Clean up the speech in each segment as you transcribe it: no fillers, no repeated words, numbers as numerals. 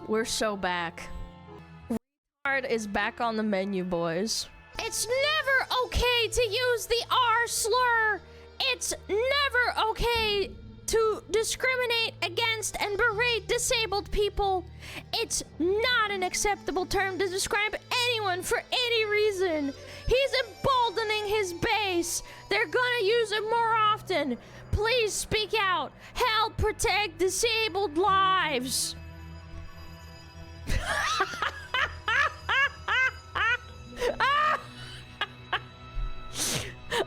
We're so back. Retard is back on the menu, boys. It's never okay to use the R slur. It's never okay to discriminate against and berate disabled people. It's not an acceptable term to describe anyone for any reason. He's emboldening his base. They're gonna use it more often. Please speak out. Help protect disabled lives.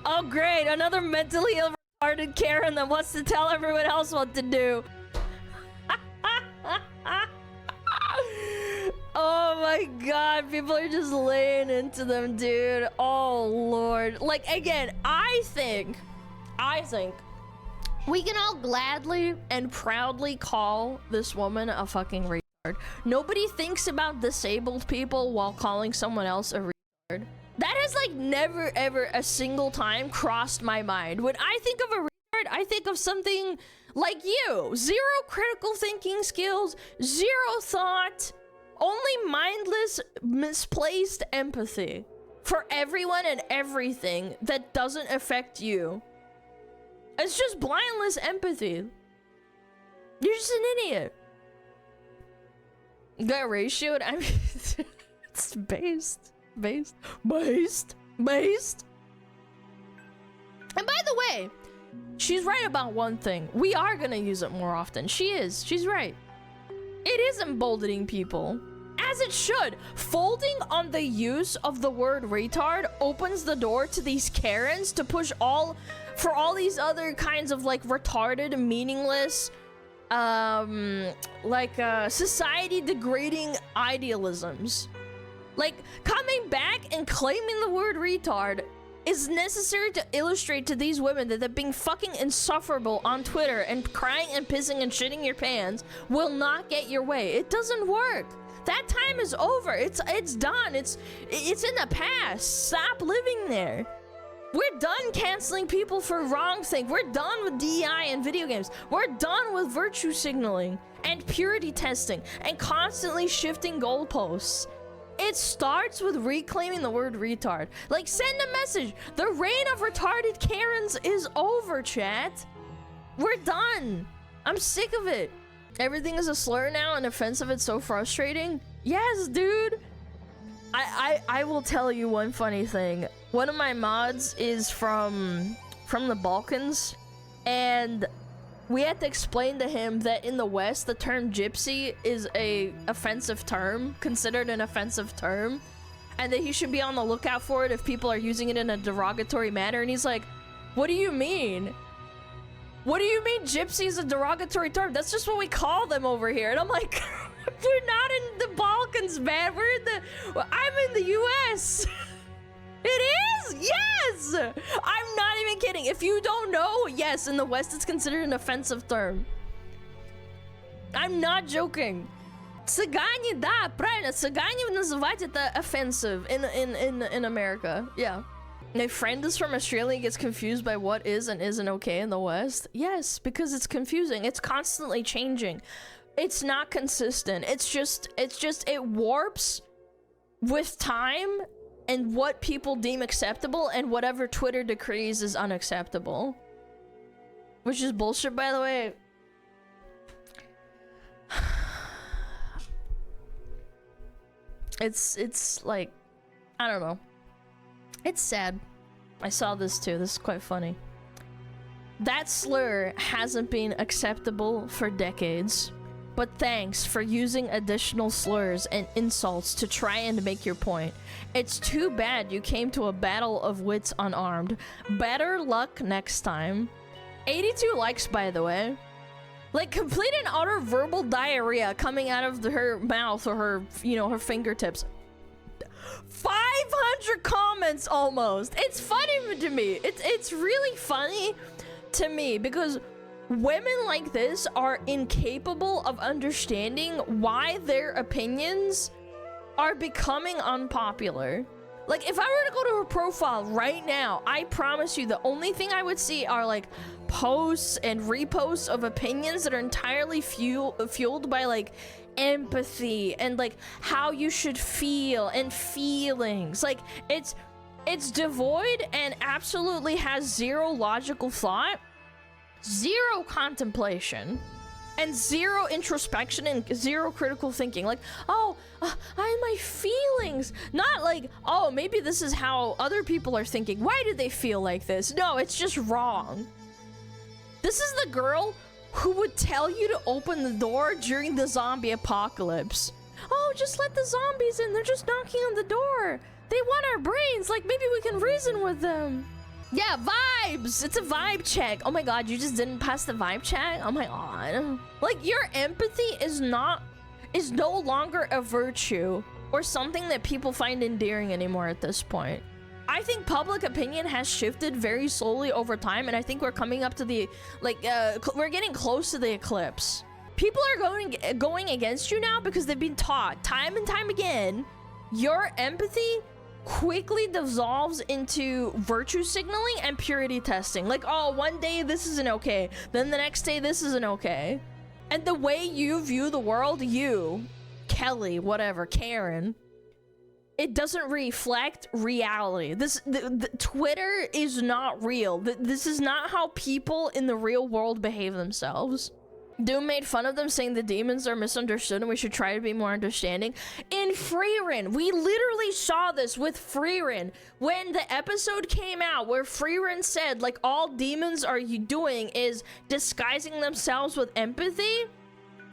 Oh great, another mentally ill retarded Karen that wants to tell everyone else what to do. Oh my god, people are just laying into them, dude. Oh lord. Like, again, I think we can all gladly and proudly call this woman a fucking retard. Nobody thinks about disabled people while calling someone else a retard. That has like never ever a single time crossed my mind. When I think of a retard, I think of something like you. Zero critical thinking skills, zero thought, only mindless, misplaced empathy for everyone and everything that doesn't affect you. It's just blindless empathy. You're just an idiot. Got ratioed? I mean, it's based. And by the way, she's right about one thing. We are gonna use it more often. She's right. It is emboldening people, as it should. Folding on the use of the word retard opens the door to these Karens to push for all these other kinds of like retarded, meaningless, society degrading idealisms. Like, coming back and claiming the word retard is necessary to illustrate to these women that they're being fucking insufferable on Twitter and crying and pissing and shitting your pants will not get your way. It doesn't work. That time is over. It's done. It's in the past. Stop living there. We're done canceling people for wrong things. We're done with DEI and video games. We're done with virtue signaling and purity testing and constantly shifting goalposts. It starts with reclaiming the word retard. Like, send a message. The reign of retarded Karens is over, chat. We're done. I'm sick of it. Everything is a slur now and offensive. It's so frustrating. Yes, dude. I will tell you one funny thing. One of my mods is from the Balkans, and we had to explain to him that in the West, the term gypsy is considered an offensive term, and that he should be on the lookout for it if people are using it in a derogatory manner. And he's like, what do you mean? What do you mean gypsy is a derogatory term? That's just what we call them over here. And I'm like, we're not in the Balkans, man. I'm in the US. It is? Yes! I'm not even kidding. If you don't know, yes, in the West it's considered an offensive term. I'm not joking. Цыгане, да, правильно. Цыгане называть это offensive in America. Yeah. My friend is from Australia and gets confused by what is and isn't okay in the West. Yes, because it's confusing. It's constantly changing. It's not consistent. It warps with time and what people deem acceptable, and whatever Twitter decrees is unacceptable. Which is bullshit, by the way. It's like, I don't know. It's sad. I saw this too. This is quite funny. That slur hasn't been acceptable for decades. But thanks for using additional slurs and insults to try and make your point. It's too bad you came to a battle of wits unarmed. Better luck next time. 82 likes, by the way. Like, complete and utter verbal diarrhea coming out of her mouth or her, her fingertips. 500 comments almost. It's funny to me. It's really funny to me because women like this are incapable of understanding why their opinions are becoming unpopular. Like, if I were to go to her profile right now, I promise you the only thing I would see are like posts and reposts of opinions that are entirely fueled by like empathy and like how you should feel and feelings. Like, it's devoid and absolutely has zero logical thought, zero contemplation, and zero introspection and zero critical thinking. Like, oh, my feelings. Not like, oh, maybe this is how other people are thinking. Why do they feel like this? No, it's just wrong. This is the girl who would tell you to open the door during the zombie apocalypse. Oh, just let the zombies in. They're just knocking on the door. They want our brains. Like, maybe we can reason with them. Yeah, vibes. It's a vibe check. Oh my god, you just didn't pass the vibe check? Oh my god. Like, your empathy is no longer a virtue or something that people find endearing anymore at this point. I think public opinion has shifted very slowly over time, and I think we're coming up to the, like, we're getting close to the eclipse. People are going against you now because they've been taught time and time again, your empathy quickly dissolves into virtue signaling and purity testing. Like, oh, one day this isn't okay, then the next day this isn't okay. And the way you view the world, you, Kelly, whatever, Karen, it doesn't reflect reality. The Twitter is not real. This is not how people in the real world behave themselves. Doom made fun of them, saying the demons are misunderstood and we should try to be more understanding. In Freerin, we literally saw this with Freerin when the episode came out where Freerin said, like, all demons are doing is disguising themselves with empathy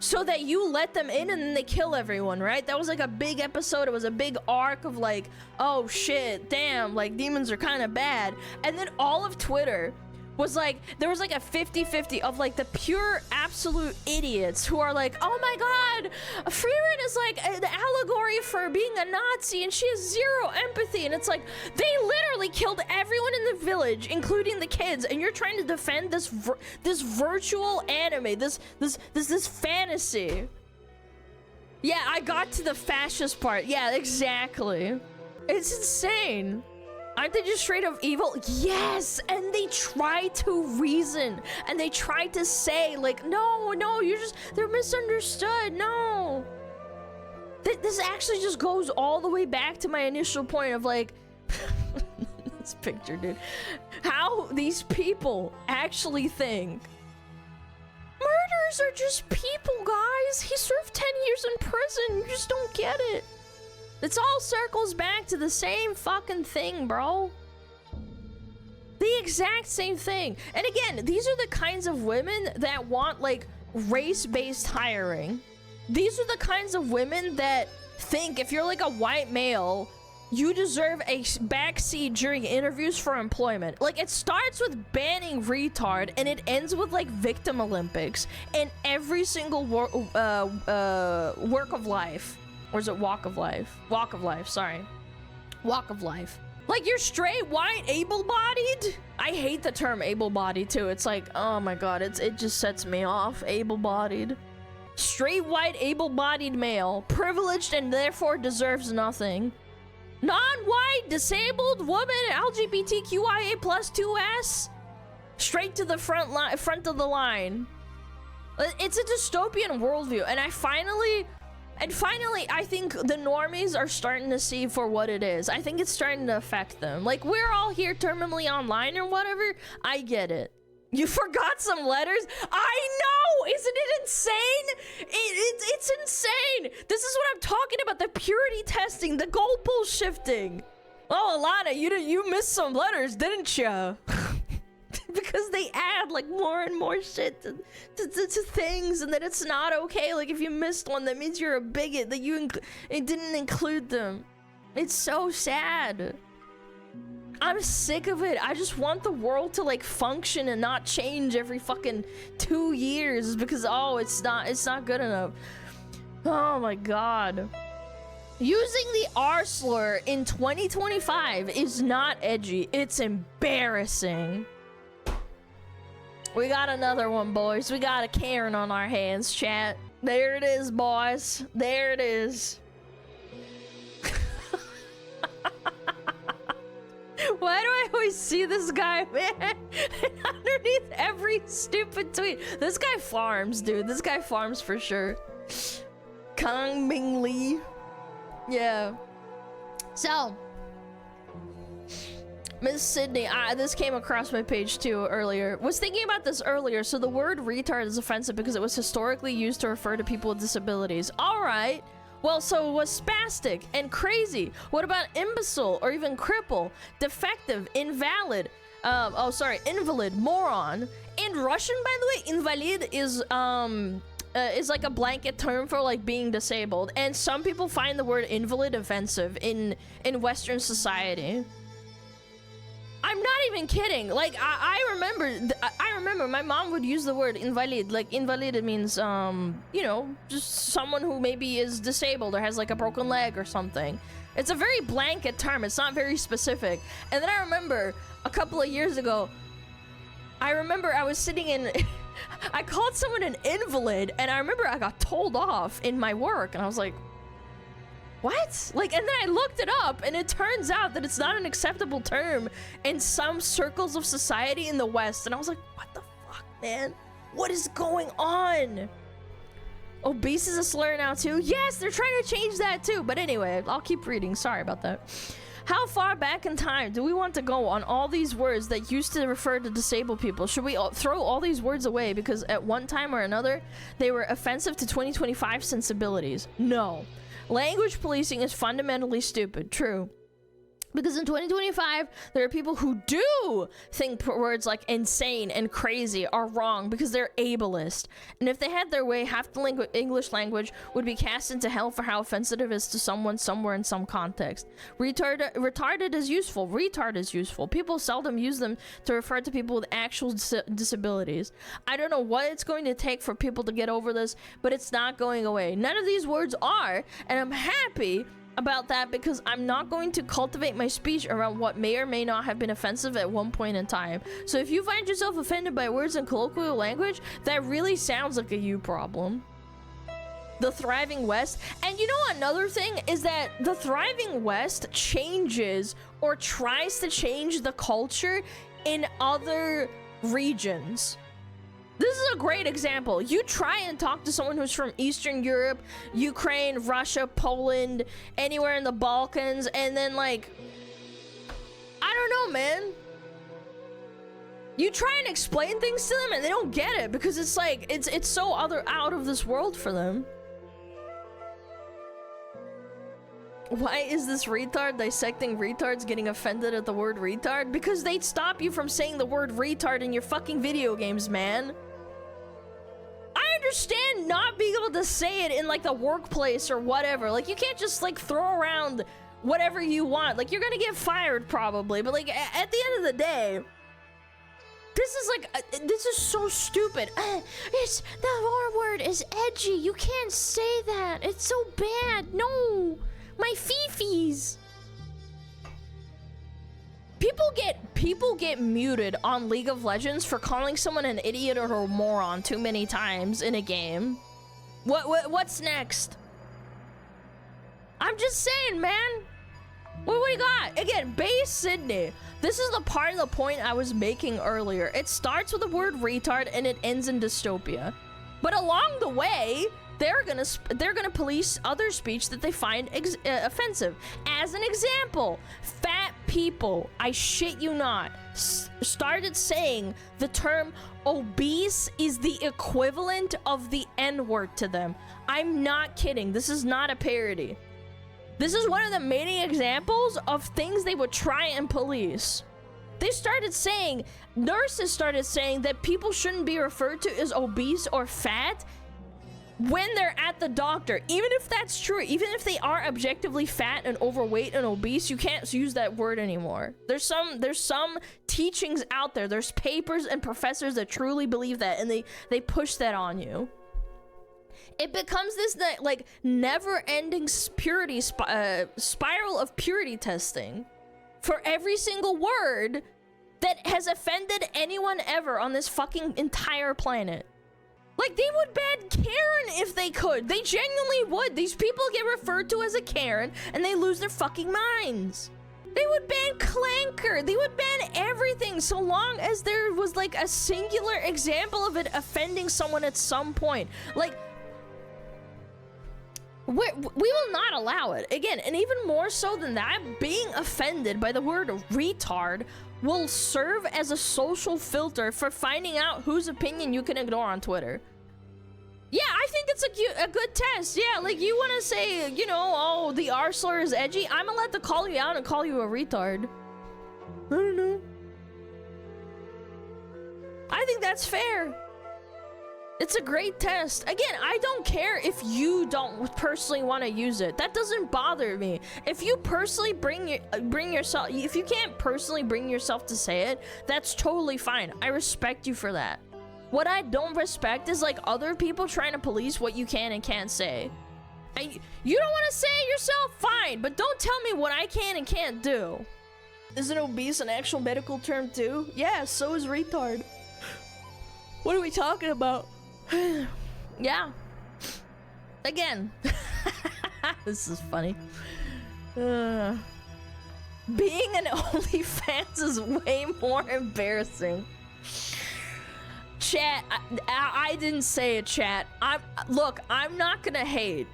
so that you let them in and then they kill everyone, right? That was like a big episode. It was a big arc of like, oh shit, damn, like demons are kind of bad. And then all of Twitter was like, there was like a 50-50 of like the pure absolute idiots who are like, oh my god, Freerin is like an allegory for being a Nazi and she has zero empathy. And it's like, they literally killed everyone in the village, including the kids, and you're trying to defend this this virtual anime, this fantasy. Yeah, I got to the fascist part. Yeah, exactly. It's insane. Aren't they just straight up evil? Yes, and they try to reason, and they try to say, like, no, they're misunderstood, no. This actually just goes all the way back to my initial point of, like, this picture, dude. How these people actually think. Murders are just people, guys. He served 10 years in prison, you just don't get it. This all circles back to the same fucking thing, bro. The exact same thing. And again, these are the kinds of women that want, like, race-based hiring. These are the kinds of women that think if you're like a white male, you deserve a backseat during interviews for employment. Like, it starts with banning retard and it ends with like victim Olympics in every single work of life. Or is it walk of life? Walk of life, sorry. Walk of life. Like, you're straight, white, able-bodied? I hate the term able-bodied, too. It's like, oh my god, it just sets me off. Able-bodied. Straight, white, able-bodied male. Privileged and therefore deserves nothing. Non-white, disabled, woman, LGBTQIA plus 2S. Straight to the front of the line. It's a dystopian worldview, and finally, I think the normies are starting to see for what it is. I think it's starting to affect them. Like, we're all here terminally online or whatever. I get it. You forgot some letters? I know! Isn't it insane? It's insane! This is what I'm talking about. The purity testing, the goalpost shifting. Oh, Alana, you missed some letters, didn't you? Because they add like more and more shit to things, and that it's not okay. Like, if you missed one, that means you're a bigot, that it didn't include them. It's so sad. I'm sick of it. I just want the world to like function and not change every fucking 2 years because, oh, it's not good enough. Oh my god. Using the R slur in 2025 is not edgy. It's embarrassing. We got another one, boys. We got a Karen on our hands, chat. There it is, boys. There it is. Why do I always see this guy, man? Underneath every stupid tweet. This guy farms, dude. This guy farms for sure. Kang Ming Lee. Yeah. So, Miss Sydney, this came across my page too earlier. Was thinking about this earlier. So the word retard is offensive because it was historically used to refer to people with disabilities. All right. Well, so was spastic and crazy. What about imbecile or even cripple, defective, invalid? Invalid, moron. In Russian, by the way, invalid is like a blanket term for like being disabled, and some people find the word invalid offensive in Western society. I'm not even kidding. Like I remember my mom would use the word invalid. Like invalid, it means you know, just someone who maybe is disabled or has like a broken leg or something. It's a very blanket term. It's not very specific. And then I remember a couple of years ago, I remember I was sitting in I called someone an invalid, and I remember I got told off in my work, and I was like, what? Like, and then I looked it up, and it turns out that it's not an acceptable term in some circles of society in the West. And I was like, what the fuck, man? What is going on? Obese is a slur now too? Yes, they're trying to change that too. But anyway, I'll keep reading. Sorry about that. How far back in time do we want to go on all these words that used to refer to disabled people? Should we throw all these words away because at one time or another, they were offensive to 2025 sensibilities? No. Language policing is fundamentally stupid. True. Because in 2025, there are people who do think words like insane and crazy are wrong because they're ableist. And if they had their way, half the English language would be cast into hell for how offensive it is to someone somewhere in some context. Retarded is useful. Retard is useful. People seldom use them to refer to people with actual disabilities. I don't know what it's going to take for people to get over this, but it's not going away. None of these words are, and I'm happy about that because I'm not going to cultivate my speech around what may or may not have been offensive at one point in time. So if you find yourself offended by words in colloquial language, that really sounds like a you problem. The thriving West. And you know another thing is that the thriving West changes or tries to change the culture in other regions. This is a great example. You try and talk to someone who's from Eastern Europe, Ukraine, Russia, Poland, anywhere in the Balkans, and then like, I don't know, man. You try and explain things to them and they don't get it because it's like, it's so out of this world for them. Why is this retard dissecting retards getting offended at the word retard? Because they'd stop you from saying the word retard in your fucking video games, man. I understand not being able to say it in like the workplace or whatever. Like you can't just like throw around whatever you want. Like you're gonna get fired probably, but like at the end of the day, this is like, this is so stupid. It's, the R word is edgy. You can't say that. It's so bad. No, my fifis. People get muted on League of Legends for calling someone an idiot or a moron too many times in a game. What's next? I'm just saying, man. What do we got? Again, base Sydney. This is the part of the point I was making earlier. It starts with the word retard and it ends in dystopia. But along the way, they're gonna police other speech that they find offensive. As an example, fat people, I shit you not, started saying the term obese is the equivalent of the N-word to them. I'm not kidding. This is not a parody. This is one of the many examples of things they would try and police. They started saying, nurses started saying that people shouldn't be referred to as obese or fat when they're at the doctor. Even if that's true, even if they are objectively fat and overweight and obese, you can't use that word anymore. There's some teachings out there. There's papers and professors that truly believe that, and they push that on you. It becomes this like never-ending purity spiral of purity testing for every single word that has offended anyone ever on this fucking entire planet. Like, they would ban Karen if they could. They genuinely would. These people get referred to as a Karen and they lose their fucking minds. They would ban Clanker. They would ban everything so long as there was like a singular example of it offending someone at some point. Like, we will not allow it. Again, and even more so than that, being offended by the word retard will serve as a social filter for finding out whose opinion you can ignore on Twitter. Yeah, I think it's a good test. Yeah, like, you want to say, you know, oh, the R slur is edgy. I'm gonna let to call you out and call you a retard. I don't know. I think that's fair. It's a great test. Again, I don't care if you don't personally want to use it. That doesn't bother me. If you personally bring yourself, if you can't personally bring yourself to say it, that's totally fine. I respect you for that. What I don't respect is like other people trying to police what you can and can't say. You don't want to say it yourself, fine, but don't tell me what I can and can't do. Isn't obese an actual medical term too? Yeah, so is retard. What are we talking about? Yeah. Again. This is funny. Being an OnlyFans is way more embarrassing. Chat, I didn't say it, chat. Look, I'm not gonna hate.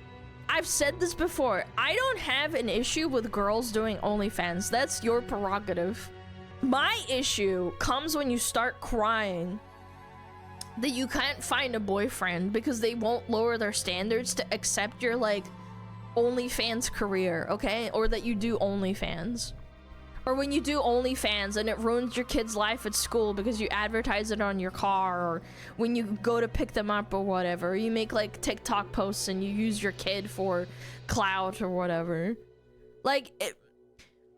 I've said this before. I don't have an issue with girls doing OnlyFans. That's your prerogative. My issue comes when you start crying that you can't find a boyfriend because they won't lower their standards to accept your, like, OnlyFans career, okay? Or that you do OnlyFans. Or when you do OnlyFans and it ruins your kid's life at school because you advertise it on your car, or when you go to pick them up or whatever. You make, like, TikTok posts and you use your kid for clout or whatever. Like,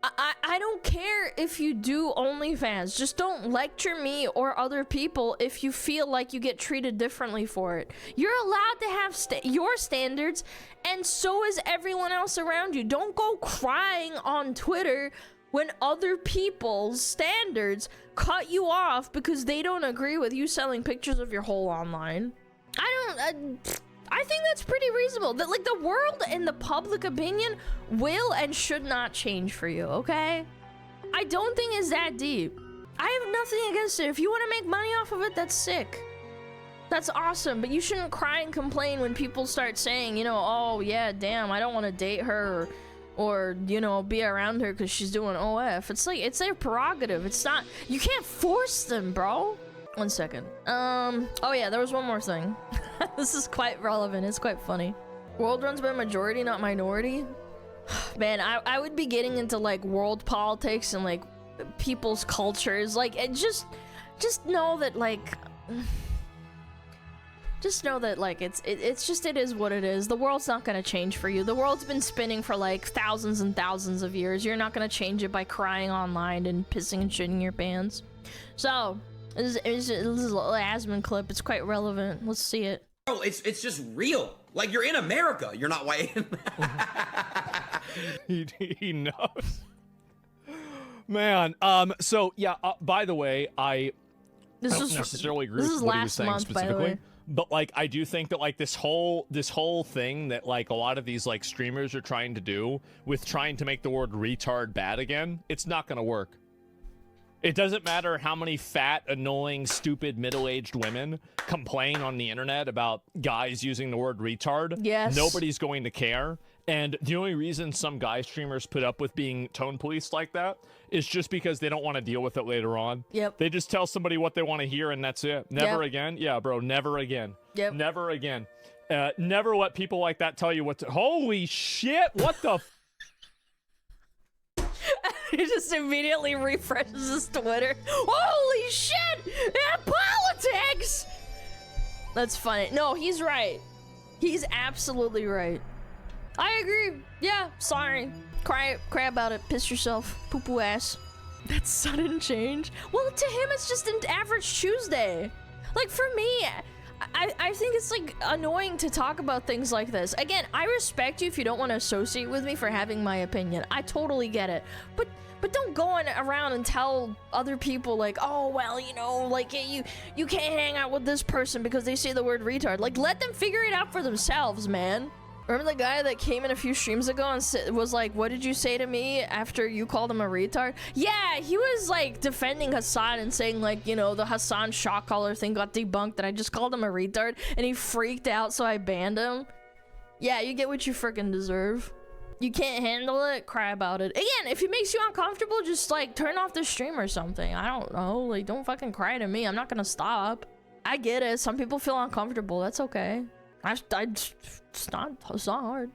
I don't care if you do OnlyFans. Just don't lecture me or other people if you feel like you get treated differently for it. You're allowed to have your standards, and so is everyone else around you. Don't go crying on Twitter when other people's standards cut you off because they don't agree with you selling pictures of your hole online. I think that's pretty reasonable. That, like, the world and the public opinion will and should not change for you, okay? I don't think it's that deep. I have nothing against it. If you want to make money off of it, that's sick. That's awesome, but you shouldn't cry and complain when people start saying, you know, oh, yeah, damn, I don't want to date her, or, you know, be around her because she's doing OF. It's like, it's their prerogative. It's not, you can't force them, bro. 1 second. Oh yeah, there was one more thing. This is quite relevant. It's quite funny. World runs by majority, not minority. Man, I would be getting into, like, world politics and, like, people's cultures. Like, it just know that, like, just know that, like, it's just, it is what it is. The world's not gonna change for you. The world's been spinning for, like, thousands and thousands of years. You're not gonna change it by crying online and pissing and shitting your pants. So, this is a little Asmon clip. It's quite relevant. Let's see it. Bro, it's just real. Like, you're in America. You're not white. he knows. Man, so yeah, by the way, I don't necessarily agree with what he was saying specifically. But, like, I do think that, like, this whole thing that, like, a lot of these, like, streamers are trying to do with trying to make the word retard bad again, it's not gonna work. It doesn't matter how many fat, annoying, stupid, middle-aged women complain on the internet about guys using the word retard. Yes. Nobody's going to care. And the only reason some guy streamers put up with being tone policed like that is just because they don't want to deal with it later on. Yep. They just tell somebody what they want to hear, and that's it. Never again. Yeah, bro, never again. Yep. Never again. Never let people like that tell you what to... Holy shit, what the... He just immediately refreshes his Twitter. Holy shit! Yeah, politics! That's funny. No, he's right. He's absolutely right. I agree. Yeah, sorry. Cry about it. Piss yourself. Poo-poo ass. That sudden change. Well, to him, it's just an average Tuesday. Like, for me, I think it's, like, annoying to talk about things like this. Again, I respect you if you don't want to associate with me for having my opinion. I totally get it. But don't go on around and tell other people, like, oh, well, you know, like, you can't hang out with this person because they say the word retard. Like, let them figure it out for themselves, man. Remember the guy that came in a few streams ago and was like, what did you say to me after you called him a retard? Yeah, he was like defending Hassan and saying like, you know, the Hassan shock collar thing got debunked and I just called him a retard and he freaked out so I banned him. Yeah, you get what you freaking deserve. You can't handle it, cry about it. Again, if it makes you uncomfortable, just like turn off the stream or something. I don't know, like don't fucking cry to me. I'm not gonna stop. I get it, some people feel uncomfortable, that's okay. It's not hard.